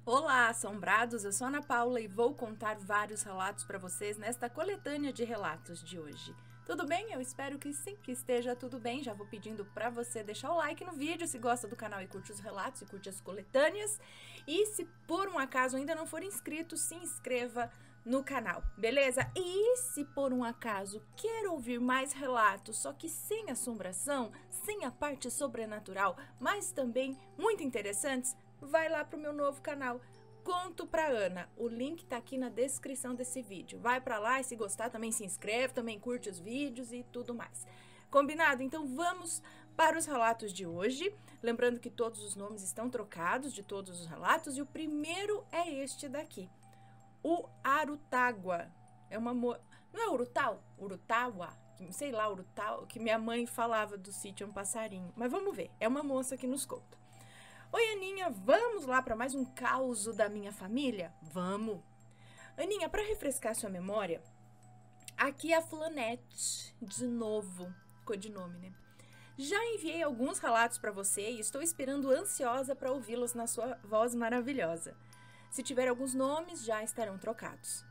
Olá, assombrados! Eu sou a Ana Paula e vou contar vários relatos para vocês nesta coletânea de relatos de hoje. Tudo bem? Eu espero que sim, que esteja tudo bem. Já vou pedindo para você deixar o like no vídeo se gosta do canal e curte os relatos e curte as coletâneas. E se por um acaso ainda não for inscrito, se inscreva no canal, beleza? E se por um acaso quer ouvir mais relatos, só que sem assombração, sem a parte sobrenatural, mas também muito interessantes, vai lá pro meu novo canal, Conto pra Ana. O link tá aqui na descrição desse vídeo. Vai pra lá e se gostar também se inscreve, também curte os vídeos e tudo mais. Combinado? Então vamos para os relatos de hoje. Lembrando que todos os nomes estão trocados de todos os relatos e o primeiro é este daqui. O Arutágua. É uma Não é Urutau? Urutawa? Sei lá, Urutau, que minha mãe falava do sítio um passarinho. Mas vamos ver. É uma moça que nos conta. Oi, Aninha, vamos lá para mais um caos da minha família? Vamos! Aninha, para refrescar sua memória, aqui é a Flanete, de novo, codinome, né? Já enviei alguns relatos para você e estou esperando ansiosa para ouvi-los na sua voz maravilhosa. Se tiver alguns nomes, já estarão trocados.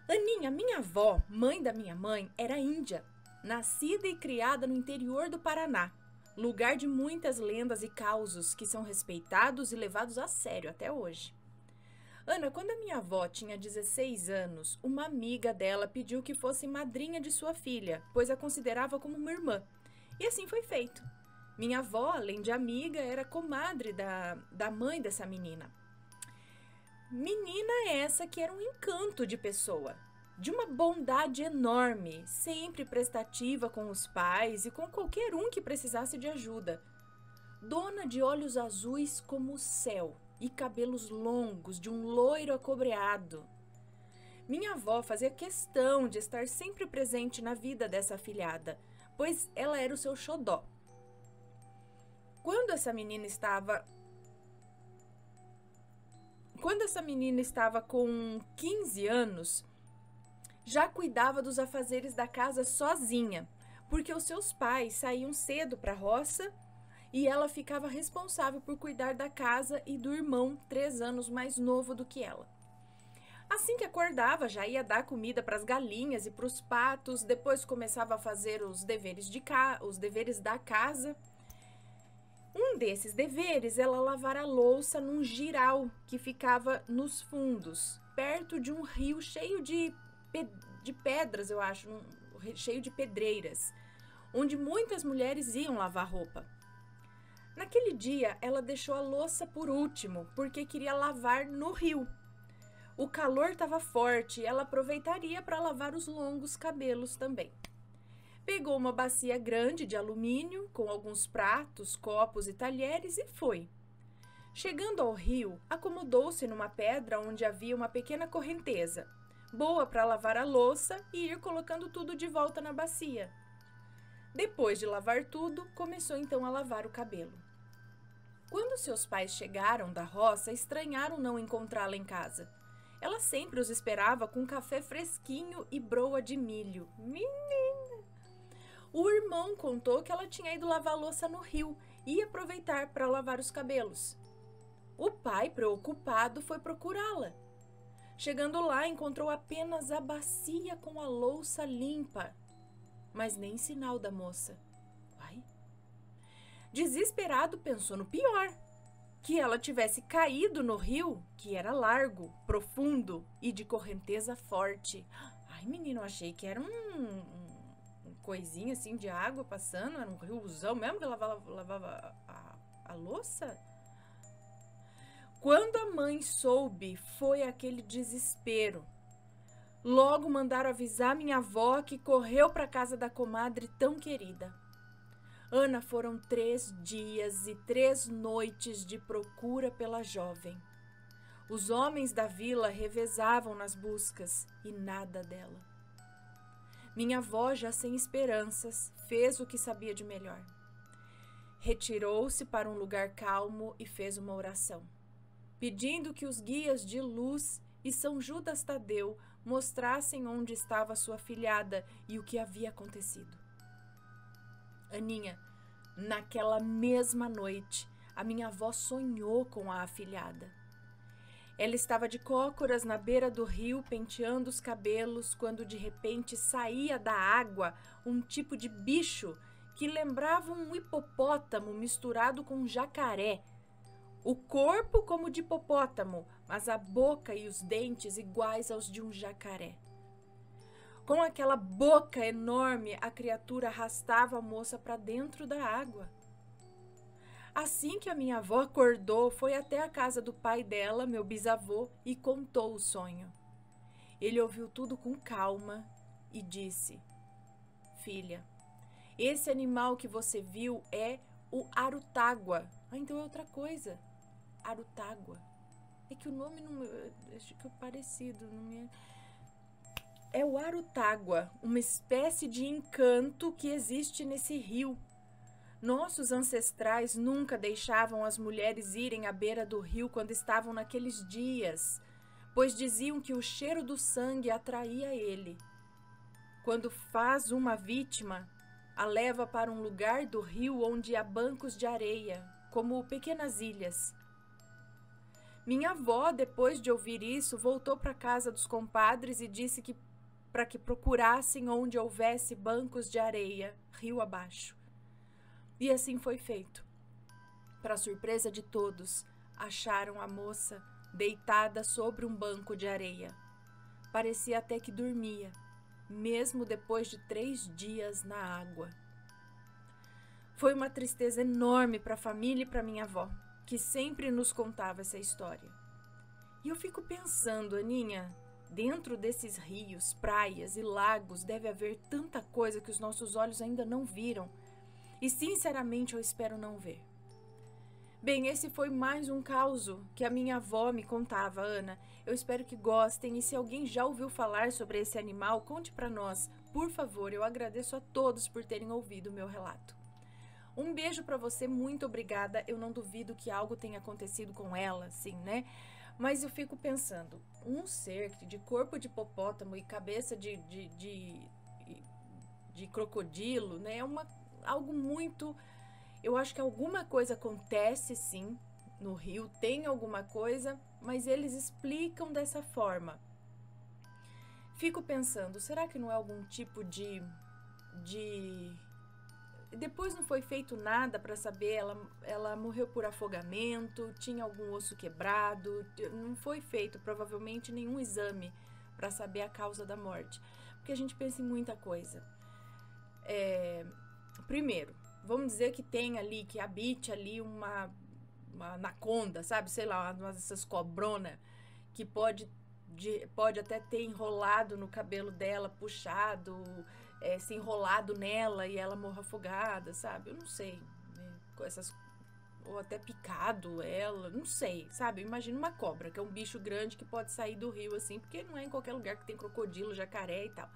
Aninha, minha avó, mãe da minha mãe, era índia, nascida e criada no interior do Paraná. Lugar de muitas lendas e causos que são respeitados e levados a sério até hoje. Ana, quando a minha avó tinha 16 anos, uma amiga dela pediu que fosse madrinha de sua filha, pois a considerava como uma irmã. E assim foi feito. Minha avó, além de amiga, era comadre da mãe dessa menina. Menina essa que era um encanto de pessoa. De uma bondade enorme, sempre prestativa com os pais e com qualquer um que precisasse de ajuda. Dona de olhos azuis como o céu e cabelos longos de um loiro acobreado. Minha avó fazia questão de estar sempre presente na vida dessa afilhada, pois ela era o seu xodó. Quando essa menina estava com 15 anos, já cuidava dos afazeres da casa sozinha, porque os seus pais saíam cedo para a roça e ela ficava responsável por cuidar da casa e do irmão 3 anos mais novo do que ela. Assim que acordava, já ia dar comida para as galinhas e para os patos, depois começava a fazer os deveres da casa. Um desses deveres, ela lavar a louça num giral que ficava nos fundos, perto de um rio cheio de pedras, eu acho, cheio de pedreiras, onde muitas mulheres iam lavar roupa. Naquele dia, ela deixou a louça por último, porque queria lavar no rio. O calor estava forte e ela aproveitaria para lavar os longos cabelos também. Pegou uma bacia grande de alumínio, com alguns pratos, copos e talheres e foi. Chegando ao rio, acomodou-se numa pedra onde havia uma pequena correnteza, boa para lavar a louça e ir colocando tudo de volta na bacia. Depois de lavar tudo, começou então a lavar o cabelo. Quando seus pais chegaram da roça, estranharam não encontrá-la em casa. Ela sempre os esperava com café fresquinho e broa de milho. Menina! O irmão contou que ela tinha ido lavar a louça no rio e ia aproveitar para lavar os cabelos. O pai, preocupado, foi procurá-la. Chegando lá, encontrou apenas a bacia com a louça limpa, mas nem sinal da moça. Uai? Desesperado, pensou no pior, que ela tivesse caído no rio, que era largo, profundo e de correnteza forte. Ai, menino, eu achei que era um coisinha assim de água passando, era um riozão mesmo que lavava a louça. Quando a mãe soube, foi aquele desespero. Logo mandaram avisar minha avó, que correu para a casa da comadre tão querida. Ana, foram 3 dias e 3 noites de procura pela jovem. Os homens da vila revezavam nas buscas e nada dela. Minha avó, já sem esperanças, fez o que sabia de melhor. Retirou-se para um lugar calmo e fez uma oração, pedindo que os guias de luz e São Judas Tadeu mostrassem onde estava sua afilhada e o que havia acontecido. Aninha, naquela mesma noite, a minha avó sonhou com a afilhada. Ela estava de cócoras na beira do rio, penteando os cabelos, quando de repente saía da água um tipo de bicho que lembrava um hipopótamo misturado com um jacaré. O corpo como de hipopótamo, mas a boca e os dentes iguais aos de um jacaré. Com aquela boca enorme, a criatura arrastava a moça para dentro da água. Assim que a minha avó acordou, foi até a casa do pai dela, meu bisavô, e contou o sonho. Ele ouviu tudo com calma e disse: filha, esse animal que você viu é o arutágua. Ah, então é outra coisa. Arutágua. É que o nome não... acho que é parecido. Não é... É o arutágua, uma espécie de encanto que existe nesse rio. Nossos ancestrais nunca deixavam as mulheres irem à beira do rio quando estavam naqueles dias, pois diziam que o cheiro do sangue atraía ele. Quando faz uma vítima, a leva para um lugar do rio onde há bancos de areia, como pequenas ilhas. Minha avó, depois de ouvir isso, voltou para a casa dos compadres e disse que para que procurassem onde houvesse bancos de areia, rio abaixo. E assim foi feito. Para surpresa de todos, acharam a moça deitada sobre um banco de areia. Parecia até que dormia, mesmo depois de 3 dias na água. Foi uma tristeza enorme para a família e para minha avó, que sempre nos contava essa história. E eu fico pensando, Aninha, dentro desses rios, praias e lagos deve haver tanta coisa que os nossos olhos ainda não viram. E sinceramente eu espero não ver. Bem, esse foi mais um causo que a minha avó me contava, Ana. Eu espero que gostem e se alguém já ouviu falar sobre esse animal, conte para nós. Por favor, eu agradeço a todos por terem ouvido o meu relato. Um beijo para você, muito obrigada. Eu não duvido que algo tenha acontecido com ela, sim, né? Mas eu fico pensando, um ser de corpo de hipopótamo e cabeça de crocodilo, né? É algo muito... Eu acho que alguma coisa acontece, sim, no rio, tem alguma coisa, mas eles explicam dessa forma. Fico pensando, será que não é algum tipo de... Depois não foi feito nada para saber, ela morreu por afogamento, tinha algum osso quebrado, não foi feito provavelmente nenhum exame para saber a causa da morte, porque a gente pensa em muita coisa. Primeiro, vamos dizer que tem ali, que habite ali uma anaconda, sabe? Sei lá, uma dessas cobronas que pode até ter enrolado no cabelo dela, puxado, se enrolado nela e ela morra afogada, sabe? Eu não sei, né? Ou até picado ela, não sei, sabe? Imagina uma cobra, que é um bicho grande que pode sair do rio assim, porque não é em qualquer lugar que tem crocodilo, jacaré e tal.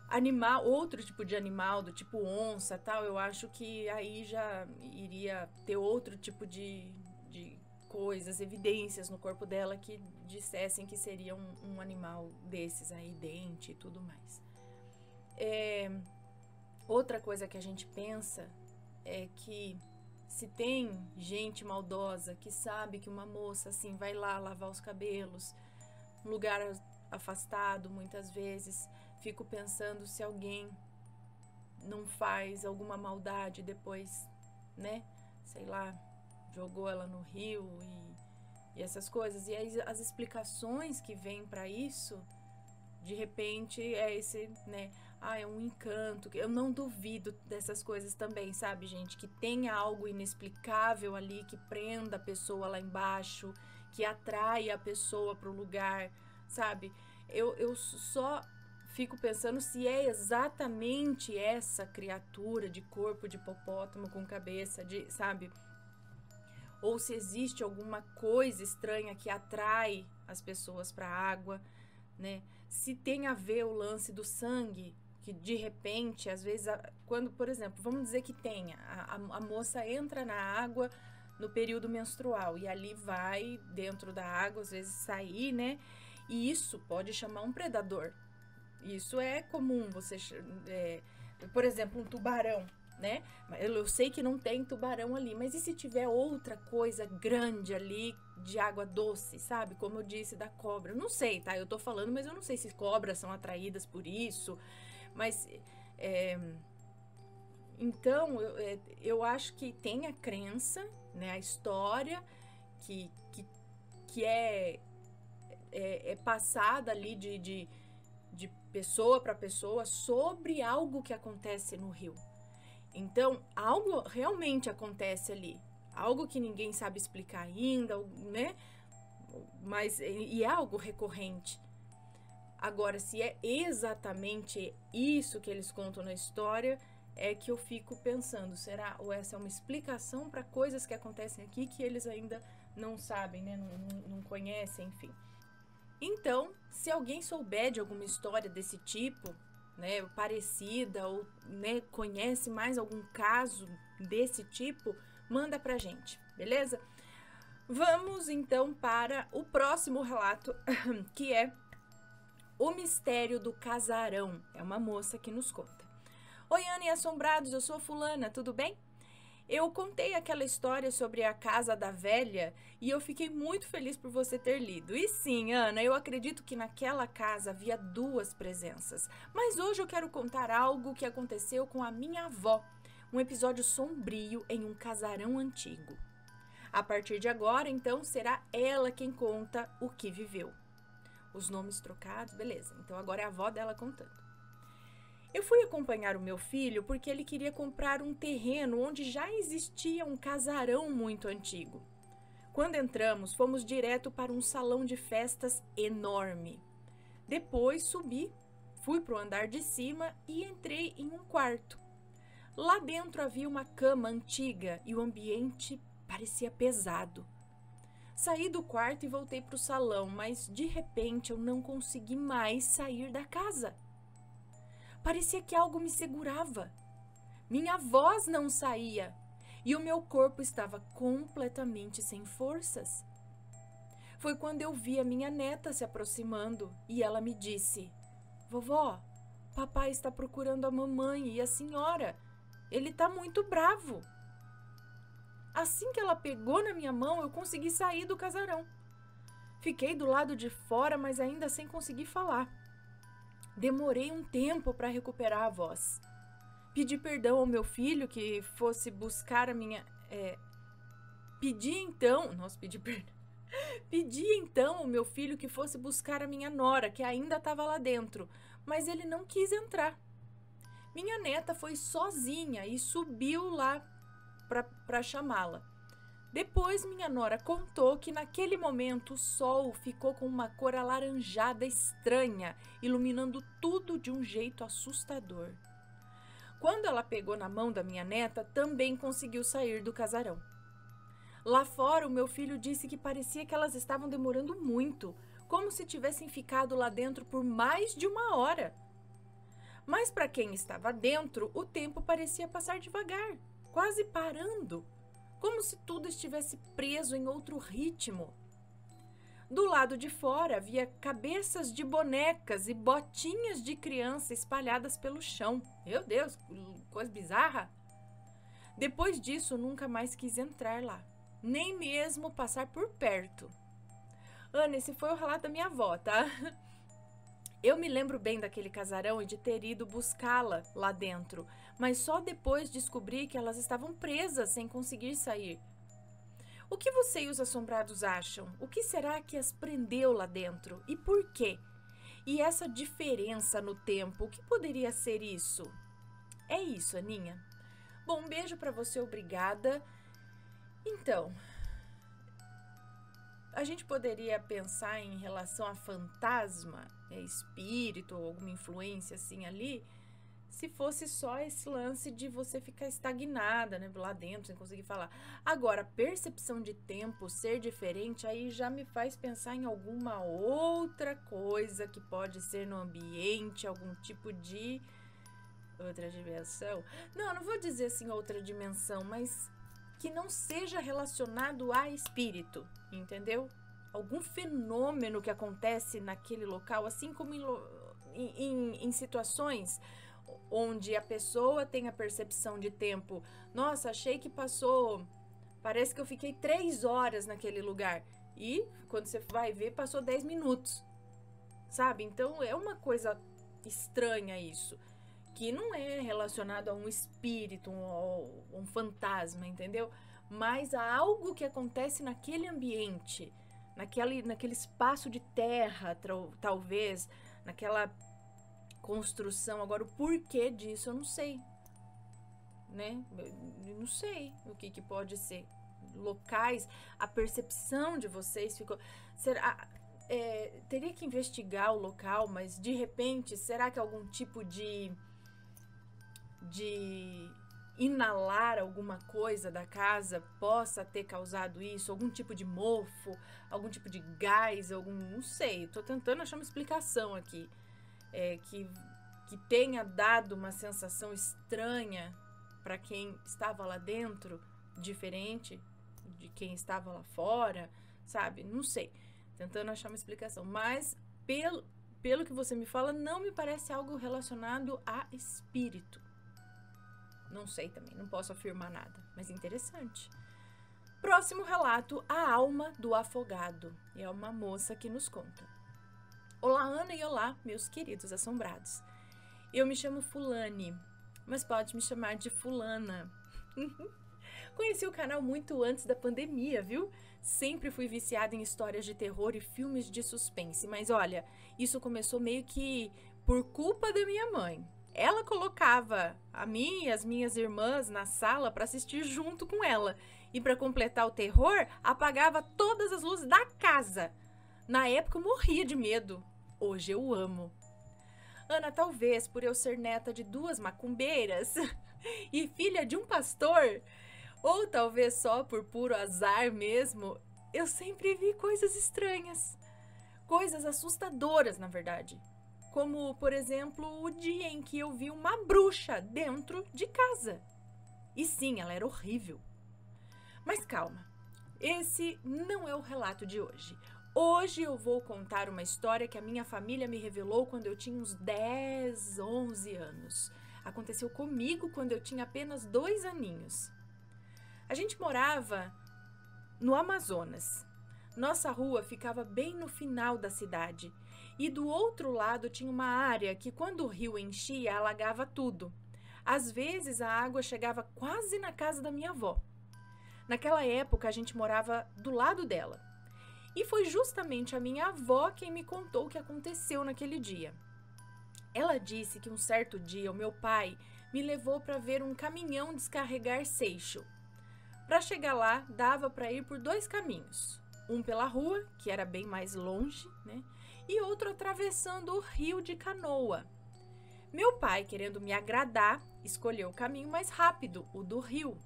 Animal, outro tipo de animal, do tipo onça, tal, eu acho que aí já iria ter outro tipo de coisas, evidências no corpo dela que dissessem que seria um animal desses aí, dente e tudo mais. Outra coisa que a gente pensa é que se tem gente maldosa que sabe que uma moça assim vai lá lavar os cabelos, um lugar afastado muitas vezes, fico pensando se alguém não faz alguma maldade depois, né? Sei lá, jogou ela no rio e essas coisas. E aí as explicações que vêm para isso, de repente, é esse, né? É um encanto. Eu não duvido dessas coisas também, sabe, gente? Que tenha algo inexplicável ali, que prenda a pessoa lá embaixo, que atrai a pessoa para o lugar, sabe? Eu só fico pensando se é exatamente essa criatura de corpo de hipopótamo com cabeça de, sabe? Ou se existe alguma coisa estranha que atrai as pessoas para a água, né? Se tem a ver o lance do sangue, que de repente, às vezes, quando, por exemplo, vamos dizer que tenha, a moça entra na água no período menstrual e ali vai dentro da água, às vezes sair, né? E isso pode chamar um predador. Isso é comum, por exemplo, um tubarão. né? Eu sei que não tem tubarão ali, mas e se tiver outra coisa grande ali de água doce, sabe? Como eu disse da cobra. Eu não sei, tá? Eu tô falando, mas eu não sei se cobras são atraídas por isso. Mas, então, eu acho que tem a crença, né? A história que é passada ali de pessoa para pessoa sobre algo que acontece no rio. Então, algo realmente acontece ali. Algo que ninguém sabe explicar ainda, né? Mas é algo recorrente. Agora, se é exatamente isso que eles contam na história, é que eu fico pensando, será? Ou essa é uma explicação para coisas que acontecem aqui que eles ainda não sabem, né? Não conhecem, enfim. Então, se alguém souber de alguma história desse tipo, né, parecida, ou, né, conhece mais algum caso desse tipo, manda pra gente, beleza? Vamos então para o próximo relato, que é o mistério do casarão. É uma moça que nos conta. Oi, Ana e assombrados, eu sou a fulana, tudo bem? Eu contei aquela história sobre a casa da velha e eu fiquei muito feliz por você ter lido. E sim, Ana, eu acredito que naquela casa havia duas presenças. Mas hoje eu quero contar algo que aconteceu com a minha avó. Um episódio sombrio em um casarão antigo. A partir de agora, então, será ela quem conta o que viveu. Os nomes trocados, beleza. Então agora é a avó dela contando. Eu fui acompanhar o meu filho porque ele queria comprar um terreno onde já existia um casarão muito antigo. Quando entramos, fomos direto para um salão de festas enorme. Depois subi, fui para o andar de cima e entrei em um quarto. Lá dentro havia uma cama antiga e o ambiente parecia pesado. Saí do quarto e voltei para o salão, mas de repente eu não consegui mais sair da casa. Parecia que algo me segurava. Minha voz não saía e o meu corpo estava completamente sem forças. Foi quando eu vi a minha neta se aproximando e ela me disse: Vovó, papai está procurando a mamãe e a senhora. Ele está muito bravo. Assim que ela pegou na minha mão, eu consegui sair do casarão. Fiquei do lado de fora, mas ainda sem conseguir falar. Demorei um tempo para recuperar a voz. Pedi perdão ao meu filho que fosse buscar a minha... Pedi então ao meu filho que fosse buscar a minha nora, que ainda estava lá dentro, mas ele não quis entrar. Minha neta foi sozinha e subiu lá para chamá-la. Depois minha nora contou que naquele momento o sol ficou com uma cor alaranjada estranha, iluminando tudo de um jeito assustador. Quando ela pegou na mão da minha neta, também conseguiu sair do casarão. Lá fora, o meu filho disse que parecia que elas estavam demorando muito, como se tivessem ficado lá dentro por mais de 1 hora. Mas para quem estava dentro, o tempo parecia passar devagar, quase parando, como se tudo estivesse preso em outro ritmo. Do lado de fora havia cabeças de bonecas e botinhas de criança espalhadas pelo chão. Meu Deus, coisa bizarra! Depois disso, nunca mais quis entrar lá, nem mesmo passar por perto. Ana, esse foi o relato da minha avó, tá? Eu me lembro bem daquele casarão e de ter ido buscá-la lá dentro, mas só depois descobri que elas estavam presas sem conseguir sair. O que você e os assombrados acham? O que será que as prendeu lá dentro? E por quê? E essa diferença no tempo, o que poderia ser isso? É isso, Aninha. Bom, um beijo pra você, obrigada. Então, a gente poderia pensar em relação a fantasma, espírito ou alguma influência assim ali, se fosse só esse lance de você ficar estagnada, né, lá dentro, sem conseguir falar. Agora, percepção de tempo ser diferente, aí já me faz pensar em alguma outra coisa que pode ser no ambiente, algum tipo de outra dimensão. Não vou dizer assim outra dimensão, mas que não seja relacionado a espírito, entendeu? Algum fenômeno que acontece naquele local, assim como em situações onde a pessoa tem a percepção de tempo. Nossa, achei que passou, parece que eu fiquei 3 horas naquele lugar. E quando você vai ver, passou 10 minutos, sabe? Então é uma coisa estranha isso, que não é relacionado a um espírito, um fantasma, entendeu? Mas a algo que acontece naquele ambiente, naquele espaço de terra, talvez, naquela construção. Agora, o porquê disso eu não sei, né? Eu não sei o que pode ser. Locais, a percepção de vocês ficou... teria que investigar o local, mas de repente, será que algum tipo de inalar alguma coisa da casa possa ter causado isso? Algum tipo de mofo, algum tipo de gás, não sei. Tô tentando achar uma explicação aqui. Que tenha dado uma sensação estranha para quem estava lá dentro, diferente de quem estava lá fora, sabe? Não sei. Tentando achar uma explicação. Mas, pelo que você me fala, não me parece algo relacionado a espírito. Não sei também, não posso afirmar nada, mas interessante. Próximo relato, a alma do afogado. E é uma moça que nos conta. Olá, Ana, e olá, meus queridos assombrados. Eu me chamo Fulane, mas pode me chamar de Fulana. Conheci o canal muito antes da pandemia, viu? Sempre fui viciada em histórias de terror e filmes de suspense, mas olha, isso começou meio que por culpa da minha mãe. Ela colocava a mim e as minhas irmãs na sala para assistir junto com ela. E para completar o terror, apagava todas as luzes da casa. Na época eu morria de medo. Hoje eu amo. Ana, talvez por eu ser neta de 2 macumbeiras e filha de um pastor, ou talvez só por puro azar mesmo, eu sempre vi coisas estranhas. Coisas assustadoras, na verdade. Como, por exemplo, o dia em que eu vi uma bruxa dentro de casa. E sim, ela era horrível. Mas calma, esse não é o relato de hoje. Hoje eu vou contar uma história que a minha família me revelou quando eu tinha uns 10, 11 anos. Aconteceu comigo quando eu tinha apenas 2 aninhos. A gente morava no Amazonas. Nossa rua ficava bem no final da cidade. E do outro lado tinha uma área que, quando o rio enchia, alagava tudo. Às vezes a água chegava quase na casa da minha avó. Naquela época a gente morava do lado dela. E foi justamente a minha avó quem me contou o que aconteceu naquele dia. Ela disse que um certo dia o meu pai me levou para ver um caminhão descarregar seixo. Para chegar lá, dava para ir por 2 caminhos. Um pela rua, que era bem mais longe, né? E outro atravessando o rio de canoa. Meu pai, querendo me agradar, escolheu o caminho mais rápido, o do rio.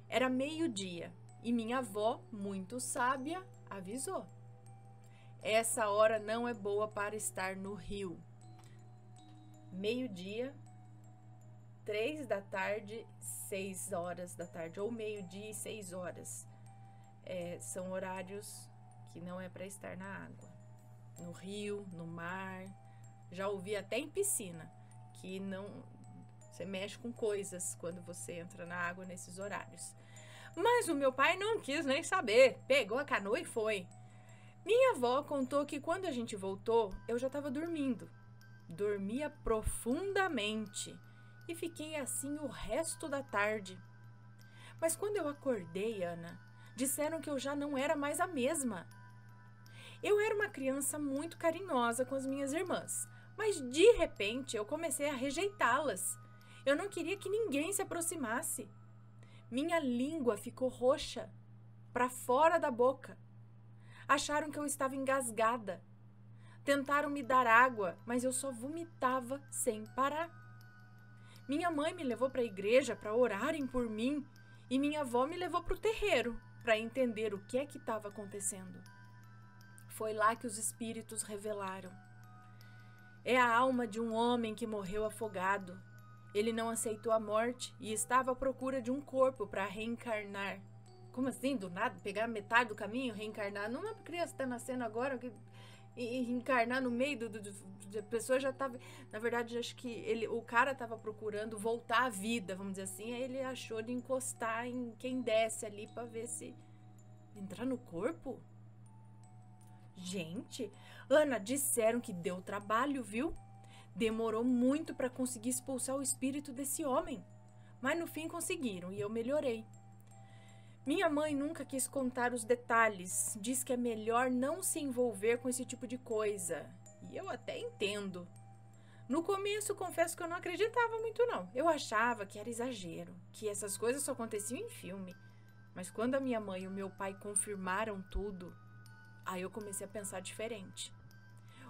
Era meio-dia e minha avó, muito sábia, avisou: essa hora não é boa para estar no rio. Meio-dia, 3 da tarde, 6 horas da tarde, ou meio-dia e 6 horas. São horários que não é para estar na água. No rio, no mar, já ouvi até em piscina, que não... Você mexe com coisas quando você entra na água nesses horários. Mas o meu pai não quis nem saber, pegou a canoa e foi. Minha avó contou que quando a gente voltou, eu já estava dormindo. Dormia profundamente e fiquei assim o resto da tarde. Mas quando eu acordei, Ana, disseram que eu já não era mais a mesma. Eu era uma criança muito carinhosa com as minhas irmãs, mas de repente eu comecei a rejeitá-las. Eu não queria que ninguém se aproximasse. Minha língua ficou roxa, para fora da boca. Acharam que eu estava engasgada. Tentaram me dar água, mas eu só vomitava sem parar. Minha mãe me levou para a igreja para orarem por mim e minha avó me levou para o terreiro para entender o que é que estava acontecendo. Foi lá que os espíritos revelaram. É a alma de um homem que morreu afogado. Ele não aceitou a morte e estava à procura de um corpo para reencarnar. Como assim, do nada? Pegar metade do caminho, reencarnar? Não é uma criança que está nascendo agora. e encarnar no meio a pessoa já tava, na verdade, acho que o cara tava procurando voltar à vida, vamos dizer assim, aí ele achou de encostar em quem desce ali pra ver se entrar no corpo. Gente, Ana, disseram que deu trabalho, viu? Demorou muito pra conseguir expulsar o espírito desse homem, mas no fim conseguiram e eu melhorei. Minha mãe nunca quis contar os detalhes, diz que é melhor não se envolver com esse tipo de coisa. E eu até entendo. No começo, confesso que eu não acreditava muito não. Eu achava que era exagero, que essas coisas só aconteciam em filme. Mas quando a minha mãe e o meu pai confirmaram tudo, aí eu comecei a pensar diferente.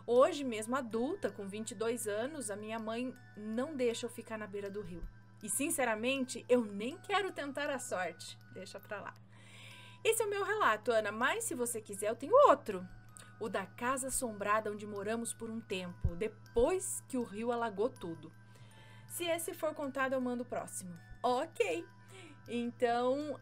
Hoje, mesmo adulta, com 22 anos, a minha mãe não deixa eu ficar na beira do rio. E, sinceramente, eu nem quero tentar a sorte. Deixa pra lá. Esse é o meu relato, Ana, mas se você quiser, eu tenho outro. O da casa assombrada onde moramos por um tempo, depois que o rio alagou tudo. Se esse for contado, eu mando o próximo. Ok. Então,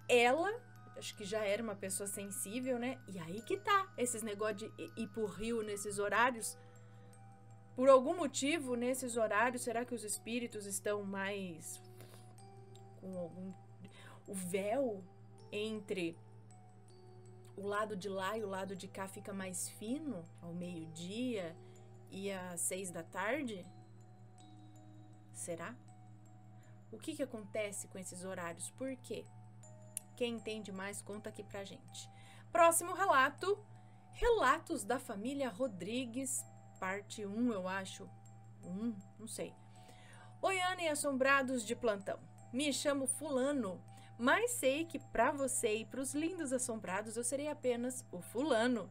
ela, acho que já era uma pessoa sensível, né? E aí que tá, esses negócios de ir pro rio nesses horários. Por algum motivo, nesses horários, será que os espíritos estão mais com algum... O véu entre o lado de lá e o lado de cá fica mais fino ao meio-dia e às 6 da tarde? Será? O que acontece com esses horários? Por quê? Quem entende mais, conta aqui pra gente. Próximo relato, Relatos da Família Rodrigues, parte 1, eu acho. Não sei. Oi, Ana e assombrados de plantão. Me chamo Fulano, mas sei que pra você e pros lindos assombrados eu serei apenas o Fulano.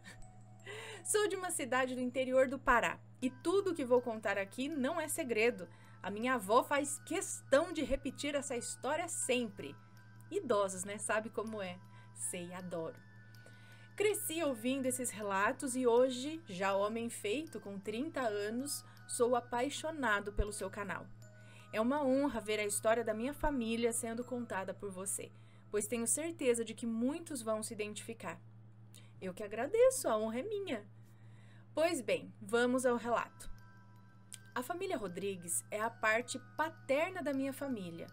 Sou de uma cidade do interior do Pará e tudo que vou contar aqui não é segredo. A minha avó faz questão de repetir essa história sempre. Idosos, né? Sabe como é? Sei, adoro. Cresci ouvindo esses relatos e hoje, já homem feito com 30 anos, sou apaixonado pelo seu canal. É uma honra ver a história da minha família sendo contada por você, pois tenho certeza de que muitos vão se identificar. Eu que agradeço, a honra é minha. Pois bem, vamos ao relato. A família Rodrigues é a parte paterna da minha família.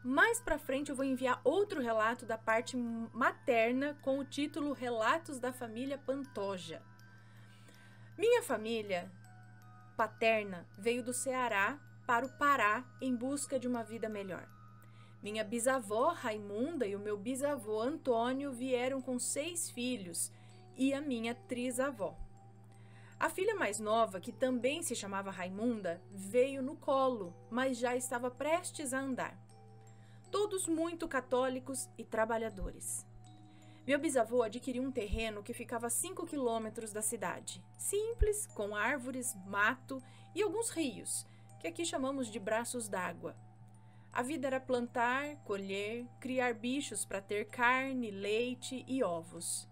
Mais pra frente eu vou enviar outro relato da parte materna com o título Relatos da Família Pantoja. Minha família paterna veio do Ceará para o Pará em busca de uma vida melhor. Minha bisavó Raimunda e o meu bisavô Antônio vieram com 6 filhos e a minha trisavó. A filha mais nova, que também se chamava Raimunda, veio no colo, mas já estava prestes a andar. Todos muito católicos e trabalhadores. Meu bisavô adquiriu um terreno que ficava a 5 quilômetros da cidade. Simples, com árvores, mato e alguns rios, que aqui chamamos de braços d'água. A vida era plantar, colher, criar bichos para ter carne, leite e ovos.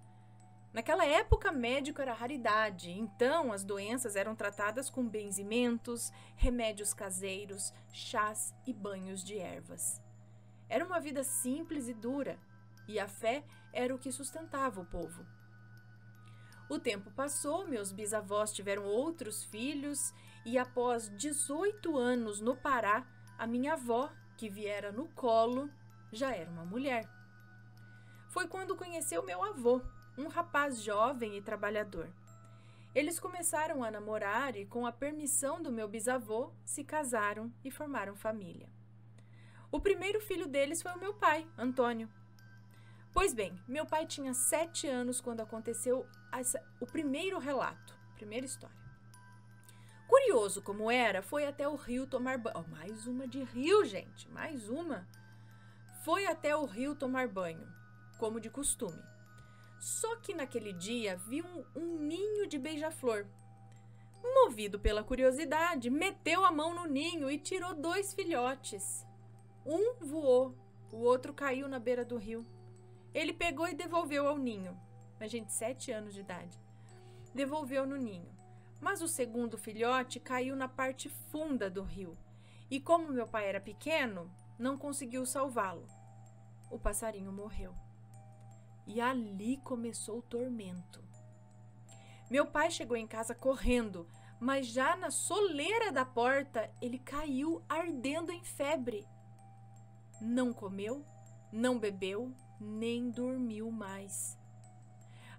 Naquela época, médico era raridade, então as doenças eram tratadas com benzimentos, remédios caseiros, chás e banhos de ervas. Era uma vida simples e dura, e a fé era o que sustentava o povo. O tempo passou, meus bisavós tiveram outros filhos, e após 18 anos no Pará, a minha avó, que viera no colo, já era uma mulher. Foi quando conheceu meu avô, um rapaz jovem e trabalhador. Eles começaram a namorar e, com a permissão do meu bisavô, se casaram e formaram família. O primeiro filho deles foi o meu pai, Antônio. Pois bem, meu pai tinha 7 anos quando aconteceu o primeiro relato, primeira história. Curioso como era, foi até o rio tomar banho. Oh, mais uma de rio, gente, mais uma. Foi até o rio tomar banho, como de costume. Só que naquele dia vi um ninho de beija-flor. Movido pela curiosidade, meteu a mão no ninho e tirou 2 filhotes. Um voou, o outro caiu na beira do rio. Ele pegou e devolveu ao ninho. Mas, gente, 7 anos de idade. Devolveu no ninho. Mas o segundo filhote caiu na parte funda do rio. E como meu pai era pequeno, não conseguiu salvá-lo. O passarinho morreu. E ali começou o tormento. Meu pai chegou em casa correndo, mas já na soleira da porta ele caiu ardendo em febre. Não comeu, não bebeu, nem dormiu mais.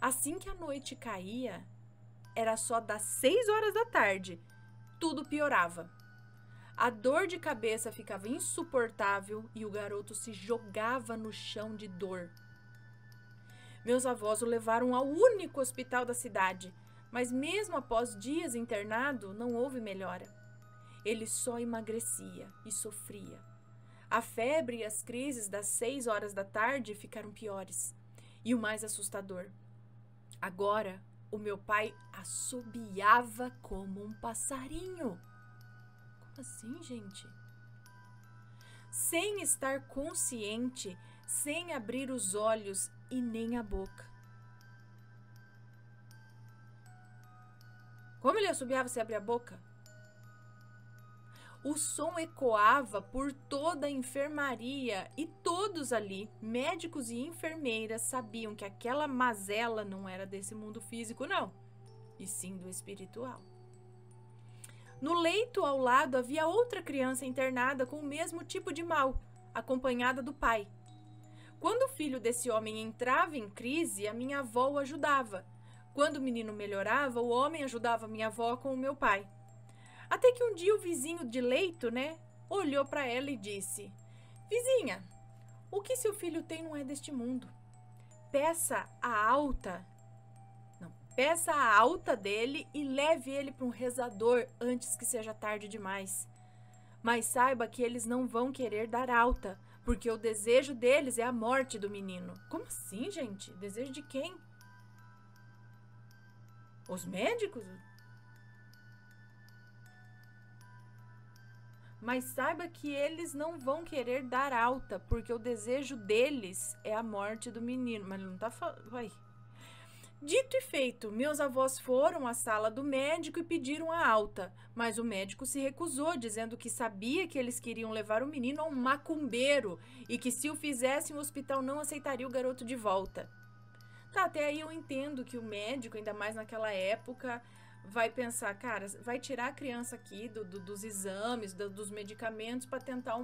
Assim que a noite caía, era só das 6 horas da tarde, tudo piorava. A dor de cabeça ficava insuportável e o garoto se jogava no chão de dor. Meus avós o levaram ao único hospital da cidade, mas mesmo após dias internado, não houve melhora. Ele só emagrecia e sofria. A febre e as crises das 6 horas da tarde ficaram piores. E o mais assustador, agora o meu pai assobiava como um passarinho. Como assim, gente? Sem estar consciente, sem abrir os olhos e nem a boca. Como ele assobiava sem abrir a boca? O som ecoava por toda a enfermaria e todos ali, médicos e enfermeiras, sabiam que aquela mazela não era desse mundo físico, não, e sim do espiritual. No leito ao lado havia outra criança internada com o mesmo tipo de mal, acompanhada do pai. Quando o filho desse homem entrava em crise, a minha avó o ajudava. Quando o menino melhorava, o homem ajudava minha avó com o meu pai. Até que um dia o vizinho de leito, olhou para ela e disse: Vizinha, o que seu filho tem não é deste mundo. Peça a alta dele e leve ele para um rezador antes que seja tarde demais. Mas saiba que eles não vão querer dar alta, porque o desejo deles é a morte do menino. Como assim, gente? Desejo de quem? Os médicos? Mas saiba que eles não vão querer dar alta, porque o desejo deles é a morte do menino. Mas ele não tá falando. Dito e feito, meus avós foram à sala do médico e pediram a alta, mas o médico se recusou, dizendo que sabia que eles queriam levar o menino a um macumbeiro e que se o fizessem o hospital não aceitaria o garoto de volta. Tá, até aí eu entendo que o médico, ainda mais naquela época, vai pensar, cara, vai tirar a criança aqui dos exames, dos medicamentos para tentar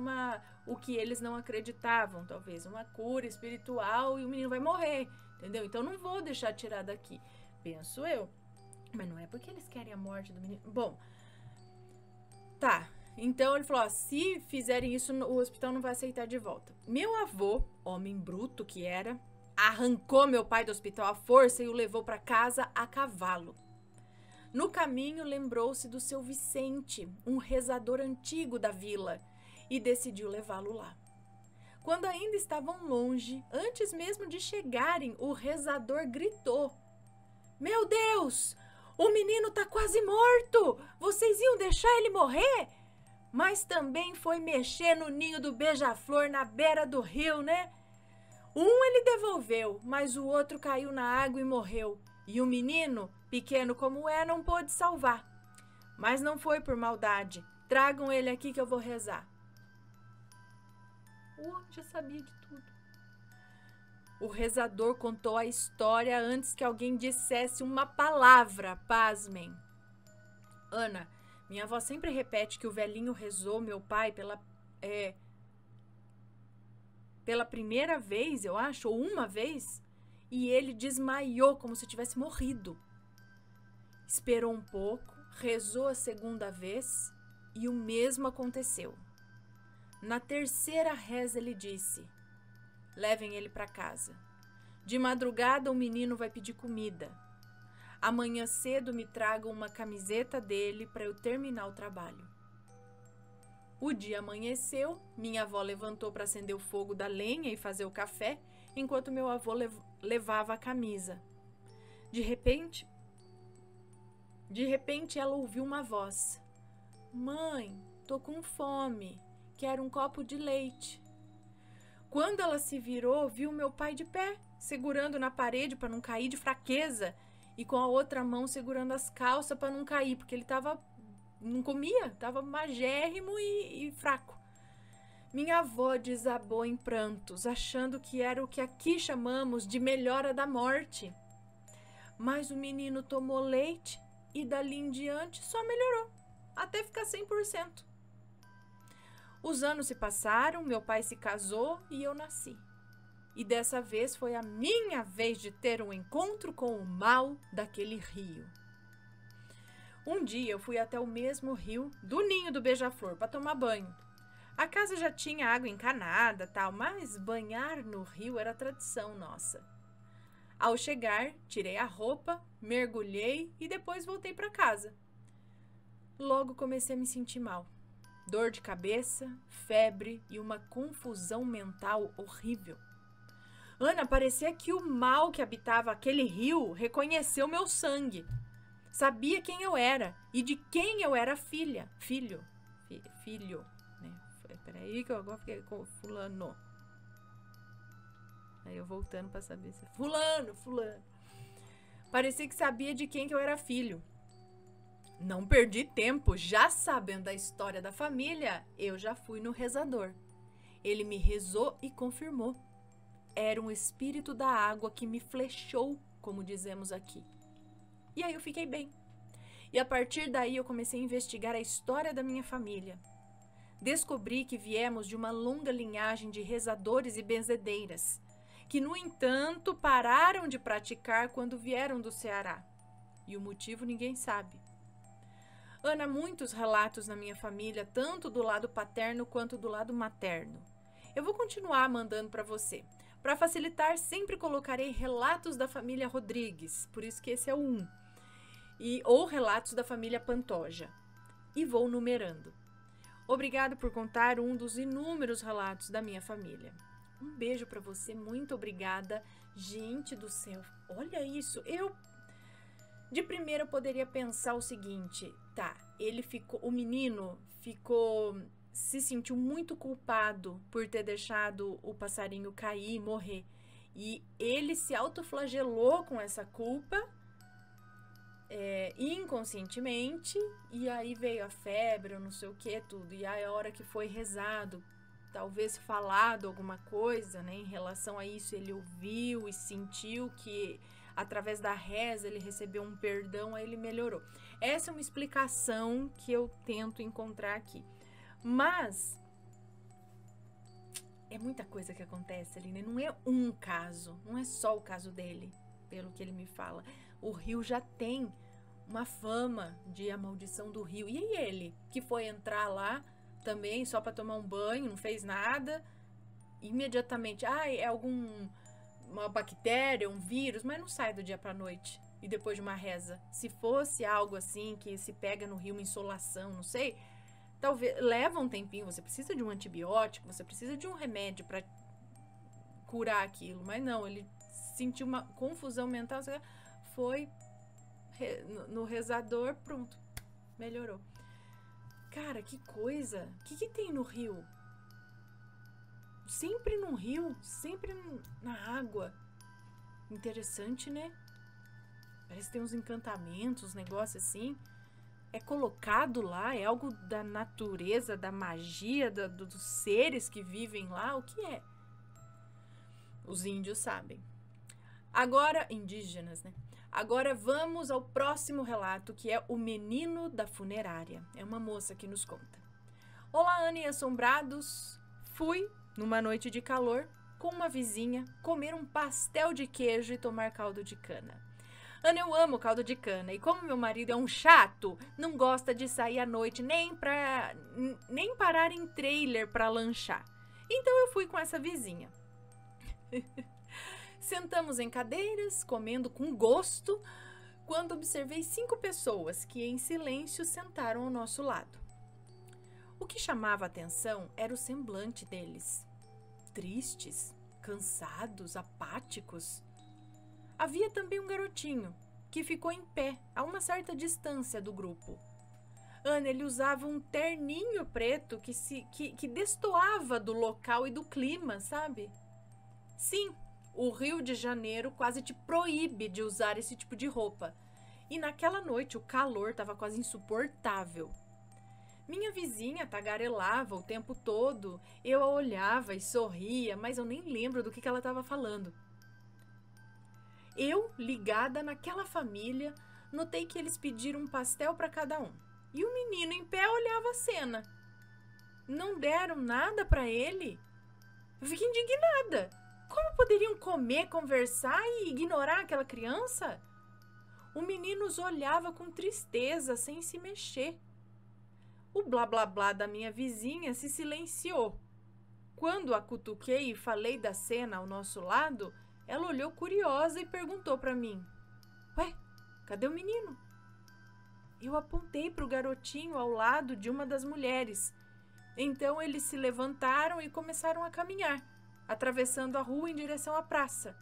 o que eles não acreditavam, talvez, uma cura espiritual e o menino vai morrer, entendeu? Então não vou deixar tirar daqui, penso eu. Mas não é porque eles querem a morte do menino. Bom, tá, então ele falou, se fizerem isso, o hospital não vai aceitar de volta. Meu avô, homem bruto que era, arrancou meu pai do hospital à força e o levou para casa a cavalo. No caminho, lembrou-se do seu Vicente, um rezador antigo da vila, e decidiu levá-lo lá. Quando ainda estavam longe, antes mesmo de chegarem, o rezador gritou: Meu Deus! O menino tá quase morto! Vocês iam deixar ele morrer? Mas também foi mexer no ninho do beija-flor na beira do rio, né? Um ele devolveu, mas o outro caiu na água e morreu. E o menino, pequeno como é, não pôde salvar. Mas não foi por maldade. Tragam ele aqui que eu vou rezar. O homem já sabia de tudo. O rezador contou a história antes que alguém dissesse uma palavra, pasmem. Ana, minha avó sempre repete que o velhinho rezou meu pai pela primeira vez, eu acho, ou uma vez, e ele desmaiou como se tivesse morrido. Esperou um pouco, rezou a segunda vez e o mesmo aconteceu. Na terceira reza ele disse: Levem ele para casa. De madrugada o menino vai pedir comida. Amanhã cedo me tragam uma camiseta dele para eu terminar o trabalho. O dia amanheceu, minha avó levantou para acender o fogo da lenha e fazer o café, enquanto meu avô levava a camisa. De repente ela ouviu uma voz: Mãe, tô com fome, quero um copo de leite. Quando ela se virou, viu meu pai de pé, segurando na parede para não cair de fraqueza e com a outra mão segurando as calças para não cair, porque ele não comia, estava magérrimo e fraco. Minha avó desabou em prantos, achando que era o que aqui chamamos de melhora da morte. Mas o menino tomou leite e dali em diante só melhorou, até ficar 100%. Os anos se passaram, meu pai se casou e eu nasci. E dessa vez foi a minha vez de ter um encontro com o mal daquele rio. Um dia eu fui até o mesmo rio do ninho do beija-flor para tomar banho. A casa já tinha água encanada, tal, mas banhar no rio era tradição nossa. Ao chegar, tirei a roupa, mergulhei e depois voltei para casa. Logo comecei a me sentir mal. Dor de cabeça, febre e uma confusão mental horrível. Ana, parecia que o mal que habitava aquele rio reconheceu meu sangue. Sabia quem eu era e de quem eu era filho, né? Peraí que eu agora fiquei com fulano. Aí eu voltando para saber se fulano. Parecia que sabia de quem que eu era filho. Não perdi tempo, já sabendo a história da família, eu já fui no rezador. Ele me rezou e confirmou. Era um espírito da água que me flechou, como dizemos aqui. E aí eu fiquei bem. E a partir daí eu comecei a investigar a história da minha família. Descobri que viemos de uma longa linhagem de rezadores e benzedeiras, que, no entanto, pararam de praticar quando vieram do Ceará. E o motivo ninguém sabe. Ana, muitos relatos na minha família, tanto do lado paterno quanto do lado materno. Eu vou continuar mandando para você. Para facilitar, sempre colocarei relatos da família Rodrigues, por isso que esse é o 1. Ou relatos da família Pantoja. E vou numerando. Obrigado por contar um dos inúmeros relatos da minha família. Um beijo para você, muito obrigada. Gente do céu, olha isso. De primeira eu poderia pensar o seguinte, o menino se sentiu muito culpado por ter deixado o passarinho cair e morrer. E ele se autoflagelou com essa culpa inconscientemente, e aí veio a febre, eu não sei o que, tudo. E aí a hora que foi rezado, talvez falado alguma coisa, né, em relação a isso, ele ouviu e sentiu que através da reza ele recebeu um perdão, aí ele melhorou. Essa é uma explicação que eu tento encontrar aqui. Mas é muita coisa que acontece ali, né? Não é um caso, não é só o caso dele, pelo que ele me fala. O rio já tem uma fama de a maldição do rio. E ele, que foi entrar lá também só para tomar um banho, não fez nada, imediatamente, é uma bactéria, um vírus, mas não sai do dia para noite e depois de uma reza. Se fosse algo assim que se pega no rio, uma insolação, não sei, talvez leva um tempinho, você precisa de um antibiótico, você precisa de um remédio para curar aquilo, mas não, ele sentiu uma confusão mental, foi no rezador, pronto, melhorou. Cara, que coisa, o que tem no rio? Sempre no rio, sempre na água. Interessante, né? Parece que tem uns encantamentos, negócios assim. É colocado lá, é algo da natureza, da magia, dos seres que vivem lá, o que é? Os índios sabem. Agora, indígenas, né? Agora vamos ao próximo relato, que é o menino da funerária. É uma moça que nos conta. Olá, Ana e assombrados. Fui, numa noite de calor, com uma vizinha, comer um pastel de queijo e tomar caldo de cana. Ana, eu amo caldo de cana e como meu marido é um chato, não gosta de sair à noite nem parar em trailer para lanchar. Então eu fui com essa vizinha. Sentamos em cadeiras, comendo com gosto, quando observei 5 pessoas que em silêncio sentaram ao nosso lado. O que chamava a atenção era o semblante deles. Tristes, cansados, apáticos. Havia também um garotinho, que ficou em pé, a uma certa distância do grupo. Ana, ele usava um terninho preto que destoava do local e do clima, sabe? Sim, o Rio de Janeiro quase te proíbe de usar esse tipo de roupa. E naquela noite o calor estava quase insuportável. Minha vizinha tagarelava o tempo todo. Eu a olhava e sorria, mas eu nem lembro do que ela estava falando. Eu, ligada naquela família, notei que eles pediram um pastel para cada um. E o menino em pé olhava a cena. Não deram nada para ele? Eu fiquei indignada. Como poderiam comer, conversar e ignorar aquela criança? O menino os olhava com tristeza, sem se mexer. O blá blá blá da minha vizinha se silenciou. Quando a cutuquei e falei da cena ao nosso lado, ela olhou curiosa e perguntou para mim: Ué, cadê o menino? Eu apontei para o garotinho ao lado de uma das mulheres. Então eles se levantaram e começaram a caminhar, atravessando a rua em direção à praça.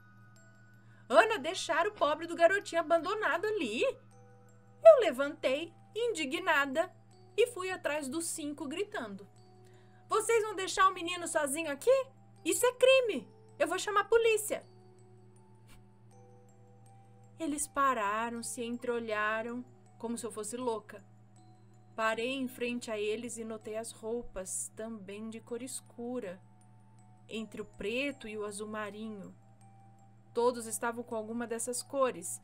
Ana, deixaram o pobre do garotinho abandonado ali. Eu levantei, indignada, e fui atrás dos 5 gritando: Vocês vão deixar o menino sozinho aqui? Isso é crime! Eu vou chamar a polícia! Eles pararam, se entreolharam, como se eu fosse louca. Parei em frente a eles e notei as roupas, também de cor escura, entre o preto e o azul marinho. Todos estavam com alguma dessas cores.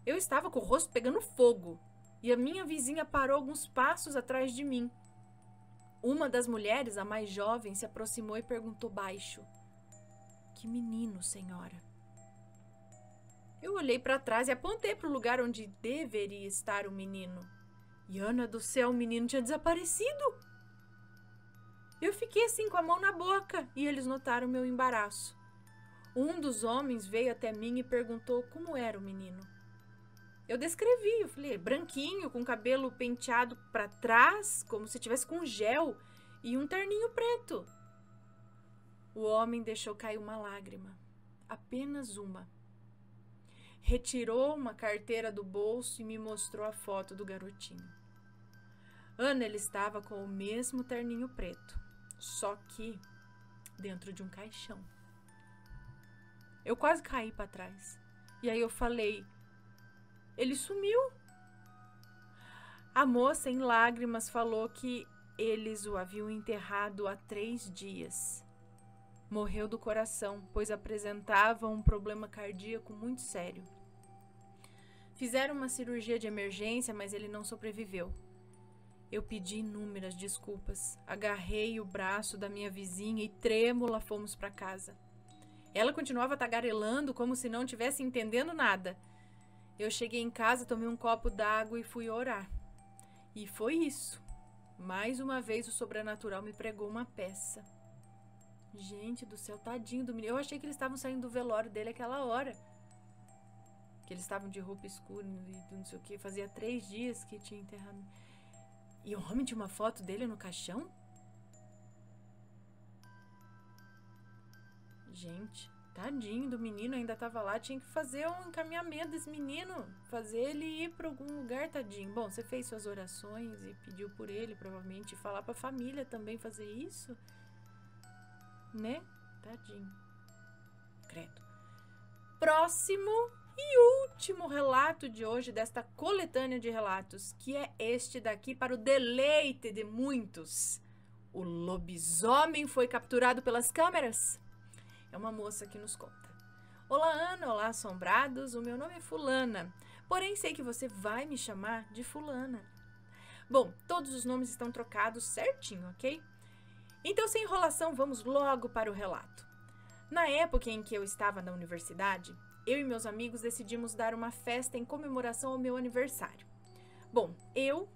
Eu estava com o rosto pegando fogo e a minha vizinha parou alguns passos atrás de mim. Uma das mulheres, a mais jovem, se aproximou e perguntou baixo: Que menino, senhora? Eu olhei para trás e apontei para o lugar onde deveria estar o menino. E, Ana do céu, o menino tinha desaparecido. Eu fiquei assim com a mão na boca e eles notaram meu embaraço. Um dos homens veio até mim e perguntou como era o menino. Eu descrevi, eu falei, branquinho, com cabelo penteado para trás, como se tivesse com gel e um terninho preto. O homem deixou cair uma lágrima, apenas uma. Retirou uma carteira do bolso e me mostrou a foto do garotinho. Ana, ele estava com o mesmo terninho preto, só que dentro de um caixão. Eu quase caí para trás. E aí eu falei: ele sumiu. A moça, em lágrimas, falou que eles o haviam enterrado há 3 dias. Morreu do coração, pois apresentava um problema cardíaco muito sério. Fizeram uma cirurgia de emergência, mas ele não sobreviveu. Eu pedi inúmeras desculpas, agarrei o braço da minha vizinha e trêmula fomos para casa. Ela continuava tagarelando como se não estivesse entendendo nada. Eu cheguei em casa, tomei um copo d'água e fui orar. E foi isso. Mais uma vez o sobrenatural me pregou uma peça. Gente do céu, tadinho do menino. Eu achei que eles estavam saindo do velório dele aquela hora. Que eles estavam de roupa escura e não sei o que. Fazia 3 dias que tinha enterrado. E o homem tinha uma foto dele no caixão? Gente, tadinho do menino, ainda tava lá. Tinha que fazer um encaminhamento desse menino. Fazer ele ir para algum lugar, tadinho. Bom, você fez suas orações e pediu por ele, provavelmente. E falar pra família também fazer isso. Né? Tadinho. Credo. Próximo e último relato de hoje desta coletânea de relatos, que é este daqui para o deleite de muitos. O lobisomem foi capturado pelas câmeras? É uma moça que nos conta. Olá, Ana, olá, assombrados, o meu nome é Fulana, porém sei que você vai me chamar de Fulana. Bom, todos os nomes estão trocados certinho, ok? Então, sem enrolação, vamos logo para o relato. Na época em que eu estava na universidade, eu e meus amigos decidimos dar uma festa em comemoração ao meu aniversário. Bom, eu,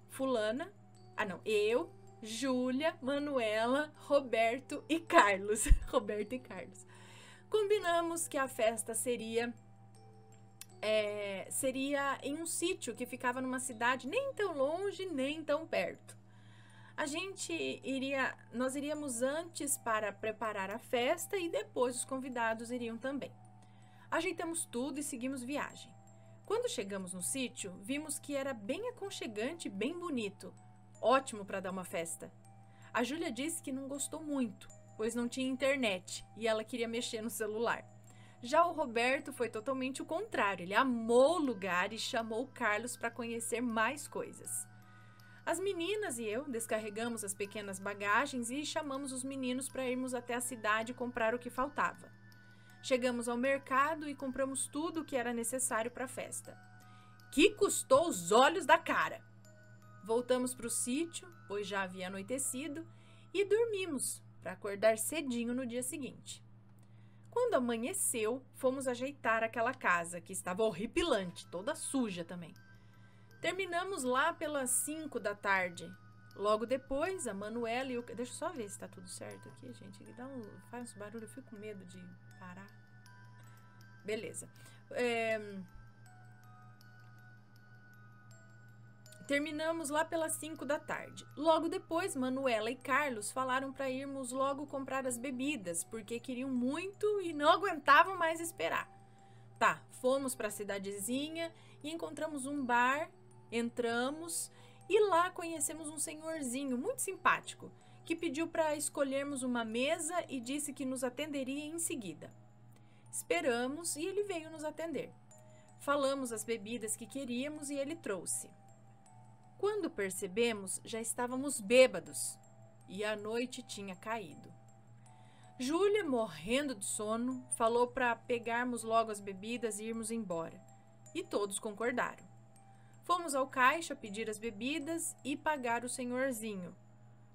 Júlia, Manuela, Roberto e Carlos. Roberto e Carlos. Combinamos que a festa seria em um sítio que ficava numa cidade nem tão longe, nem tão perto. Nós iríamos antes para preparar a festa e depois os convidados iriam também. Ajeitamos tudo e seguimos viagem. Quando chegamos no sítio, vimos que era bem aconchegante e bem bonito. Ótimo para dar uma festa. A Júlia disse que não gostou muito, pois não tinha internet e ela queria mexer no celular. Já o Roberto foi totalmente o contrário. Ele amou o lugar e chamou o Carlos para conhecer mais coisas. As meninas e eu descarregamos as pequenas bagagens e chamamos os meninos para irmos até a cidade comprar o que faltava. Chegamos ao mercado e compramos tudo o que era necessário para a festa, que custou os olhos da cara. Voltamos para o sítio, pois já havia anoitecido, e dormimos para acordar cedinho no dia seguinte. Quando amanheceu, fomos ajeitar aquela casa, que estava horripilante, toda suja também. Terminamos lá pelas 5 da tarde. Logo depois, a Manuela e o... Deixa eu só ver se está tudo certo aqui, gente. Faz uns barulhos, eu fico com medo de parar. Beleza. Terminamos lá pelas 5 da tarde. Logo depois, Manuela e Carlos falaram para irmos logo comprar as bebidas, porque queriam muito e não aguentavam mais esperar. Tá, fomos para a cidadezinha e encontramos um bar, entramos e lá conhecemos um senhorzinho muito simpático, que pediu para escolhermos uma mesa e disse que nos atenderia em seguida. Esperamos e ele veio nos atender. Falamos as bebidas que queríamos e ele trouxe. Quando percebemos, já estávamos bêbados e a noite tinha caído. Júlia, morrendo de sono, falou para pegarmos logo as bebidas e irmos embora. E todos concordaram. Fomos ao caixa pedir as bebidas e pagar o senhorzinho,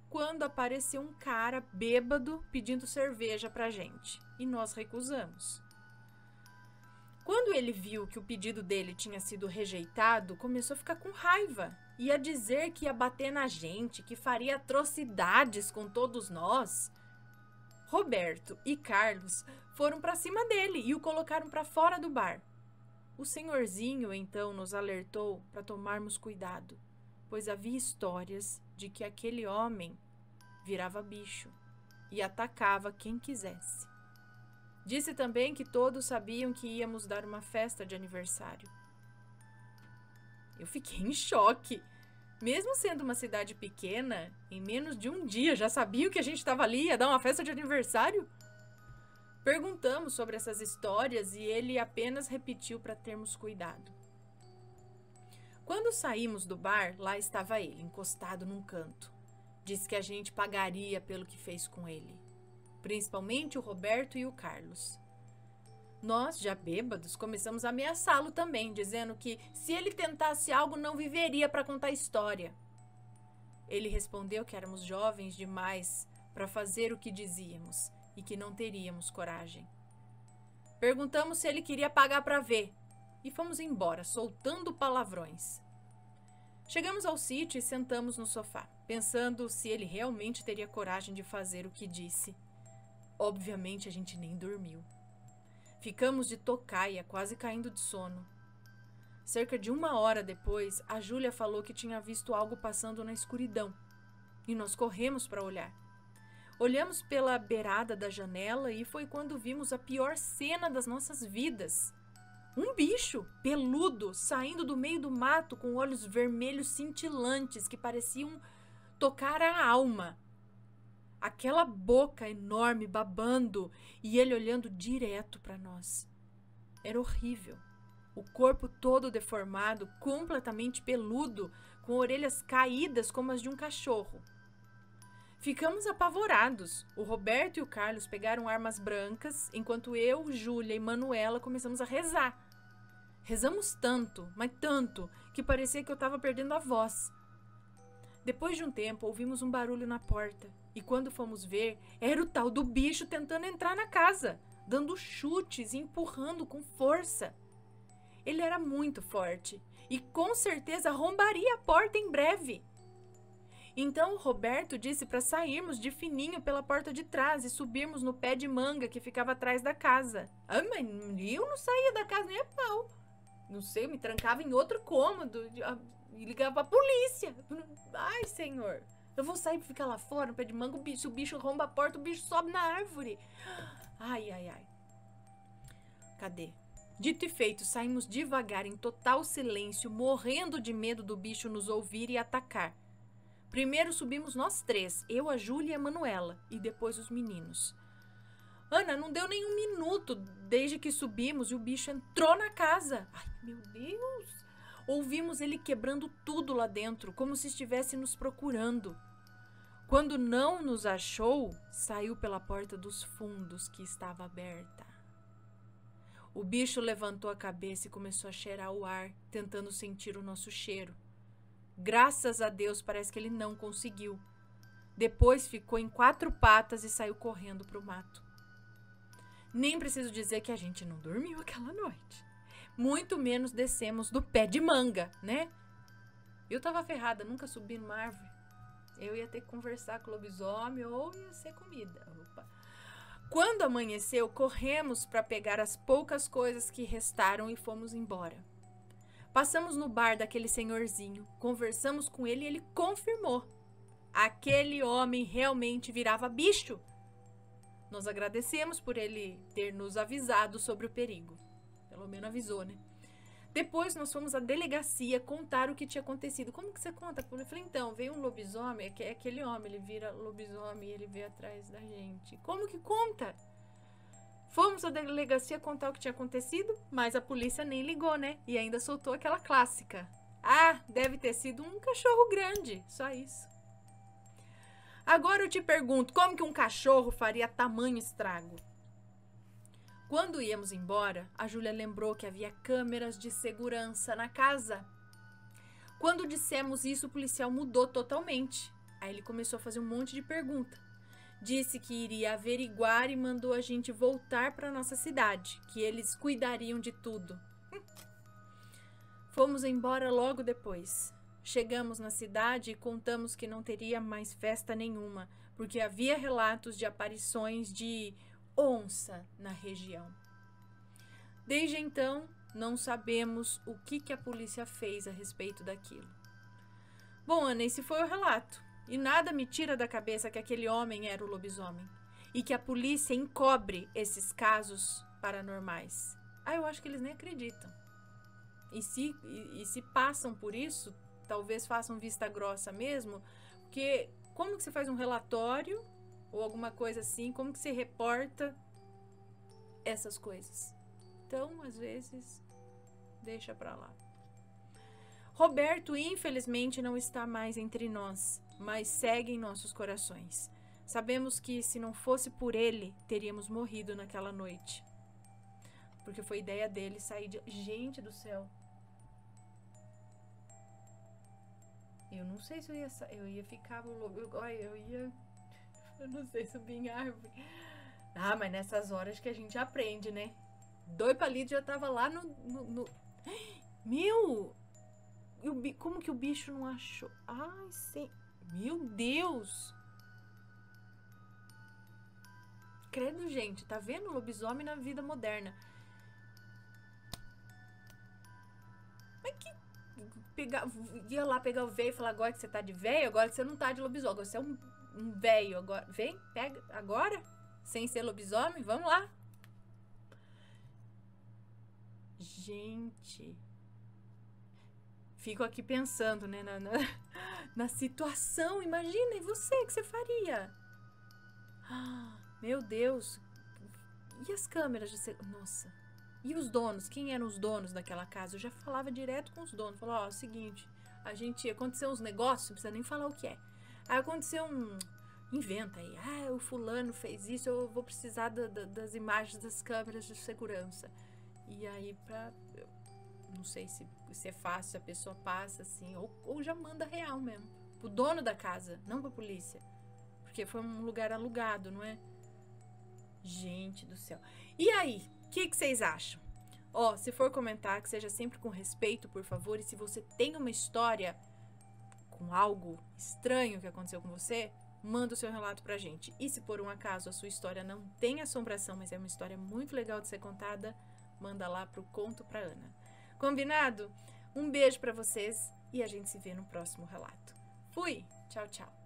quando apareceu um cara bêbado pedindo cerveja pra gente, e nós recusamos. Quando ele viu que o pedido dele tinha sido rejeitado, começou a ficar com raiva e a dizer que ia bater na gente, que faria atrocidades com todos nós. Roberto e Carlos foram para cima dele e o colocaram para fora do bar. O senhorzinho então nos alertou para tomarmos cuidado, pois havia histórias de que aquele homem virava bicho e atacava quem quisesse. Disse também que todos sabiam que íamos dar uma festa de aniversário. Eu fiquei em choque. Mesmo sendo uma cidade pequena, em menos de um dia já sabiam que a gente estava ali e ia dar uma festa de aniversário? Perguntamos sobre essas histórias e ele apenas repetiu para termos cuidado. Quando saímos do bar, lá estava ele, encostado num canto. Disse que a gente pagaria pelo que fez com ele, principalmente o Roberto e o Carlos. Nós, já bêbados, começamos a ameaçá-lo também, dizendo que se ele tentasse algo não viveria para contar história. Ele respondeu que éramos jovens demais para fazer o que dizíamos e que não teríamos coragem. Perguntamos se ele queria pagar para ver e fomos embora, soltando palavrões. Chegamos ao sítio e sentamos no sofá, pensando se ele realmente teria coragem de fazer o que disse. Obviamente a gente nem dormiu. Ficamos de tocaia, quase caindo de sono. Cerca de 1 hora depois, a Júlia falou que tinha visto algo passando na escuridão. E nós corremos para olhar. Olhamos pela beirada da janela e foi quando vimos a pior cena das nossas vidas. Um bicho peludo saindo do meio do mato com olhos vermelhos cintilantes que pareciam tocar a alma. Aquela boca enorme babando e ele olhando direto para nós. Era horrível. O corpo todo deformado, completamente peludo, com orelhas caídas como as de um cachorro. Ficamos apavorados. O Roberto e o Carlos pegaram armas brancas, enquanto eu, Júlia e Manuela começamos a rezar. Rezamos tanto, mas tanto, que parecia que eu estava perdendo a voz. Depois de um tempo, ouvimos um barulho na porta. E quando fomos ver, era o tal do bicho tentando entrar na casa, dando chutes e empurrando com força. Ele era muito forte e com certeza arrombaria a porta em breve. Então o Roberto disse para sairmos de fininho pela porta de trás e subirmos no pé de manga que ficava atrás da casa. Ah, mas eu não saía da casa nem a pau. Não sei, eu me trancava em outro cômodo e ligava a polícia. Ai, senhor. Eu vou sair pra ficar lá fora, no pé de manga, o bicho arromba a porta, o bicho sobe na árvore. Ai, ai, ai. Cadê? Dito e feito, saímos devagar, em total silêncio, morrendo de medo do bicho nos ouvir e atacar. Primeiro subimos nós 3, eu, a Júlia e a Manuela, e depois os meninos. Ana, não deu nem 1 minuto desde que subimos e o bicho entrou na casa. Ai, meu Deus! Ouvimos ele quebrando tudo lá dentro, como se estivesse nos procurando. Quando não nos achou, saiu pela porta dos fundos que estava aberta. O bicho levantou a cabeça e começou a cheirar o ar, tentando sentir o nosso cheiro. Graças a Deus, parece que ele não conseguiu. Depois ficou em 4 patas e saiu correndo para o mato. Nem preciso dizer que a gente não dormiu aquela noite. Muito menos descemos do pé de manga, né? Eu tava ferrada, nunca subi numa árvore. Eu ia ter que conversar com o lobisomem ou ia ser comida. Opa. Quando amanheceu, corremos para pegar as poucas coisas que restaram e fomos embora. Passamos no bar daquele senhorzinho, conversamos com ele e ele confirmou. Aquele homem realmente virava bicho. Nós agradecemos por ele ter nos avisado sobre o perigo. Pelo menos avisou, né? Depois nós fomos à delegacia contar o que tinha acontecido. Como que você conta? Eu falei, então, veio um lobisomem, é aquele homem, ele vira lobisomem e ele veio atrás da gente. Como que conta? Fomos à delegacia contar o que tinha acontecido, mas a polícia nem ligou, né? E ainda soltou aquela clássica. Ah, deve ter sido um cachorro grande, só isso. Agora eu te pergunto, como que um cachorro faria tamanho estrago? Quando íamos embora, a Júlia lembrou que havia câmeras de segurança na casa. Quando dissemos isso, o policial mudou totalmente. Aí ele começou a fazer um monte de perguntas. Disse que iria averiguar e mandou a gente voltar para nossa cidade, que eles cuidariam de tudo. Fomos embora logo depois. Chegamos na cidade e contamos que não teria mais festa nenhuma, porque havia relatos de aparições de onça na região. Desde então, não sabemos o que a polícia fez a respeito daquilo. Bom, Ana, esse foi o relato. E nada me tira da cabeça que aquele homem era o lobisomem. E que a polícia encobre esses casos paranormais. Ah, eu acho que eles nem acreditam. E se passam por isso, talvez façam vista grossa mesmo, porque como que você faz um relatório ou alguma coisa assim, como que você reporta essas coisas? Então, às vezes, deixa pra lá. Roberto, infelizmente, não está mais entre nós, mas segue em nossos corações. Sabemos que, se não fosse por ele, teríamos morrido naquela noite. Porque foi ideia dele sair de... Gente do céu! Eu não sei se eu ia ficar... Eu não sei subir em árvore. Ah, mas nessas horas que a gente aprende, né? 2 palitos já tava lá no... Meu! Como que o bicho não achou? Ai, sim. Meu Deus! Credo, gente. Tá vendo o lobisomem na vida moderna? Mas que... ia lá pegar o véio e falar, agora que você tá de véio, agora que você não tá de lobisomem. Agora você é um véio. Agora, vem, pega agora. Sem ser lobisomem. Vamos lá. Gente... Fico aqui pensando, né, na situação. Imagina, e você, o que você faria? Ah, meu Deus. E as câmeras de segurança? Nossa. E os donos? Quem eram os donos daquela casa? Eu já falava direto com os donos. Falava, ó, seguinte, aconteceu uns negócios, não precisa nem falar o que é. Aí aconteceu inventa aí. Ah, o fulano fez isso, eu vou precisar das imagens das câmeras de segurança. E aí, não sei se é fácil, se a pessoa passa assim, ou já manda real mesmo. Pro dono da casa, não pra polícia. Porque foi um lugar alugado, não é? Gente do céu. E aí, o que vocês acham? Ó, se for comentar, que seja sempre com respeito, por favor. E se você tem uma história com algo estranho que aconteceu com você, manda o seu relato pra gente. E se por um acaso a sua história não tem assombração, mas é uma história muito legal de ser contada, manda lá pro Conto pra Ana. Combinado? Um beijo pra vocês e a gente se vê no próximo relato. Fui! Tchau, tchau!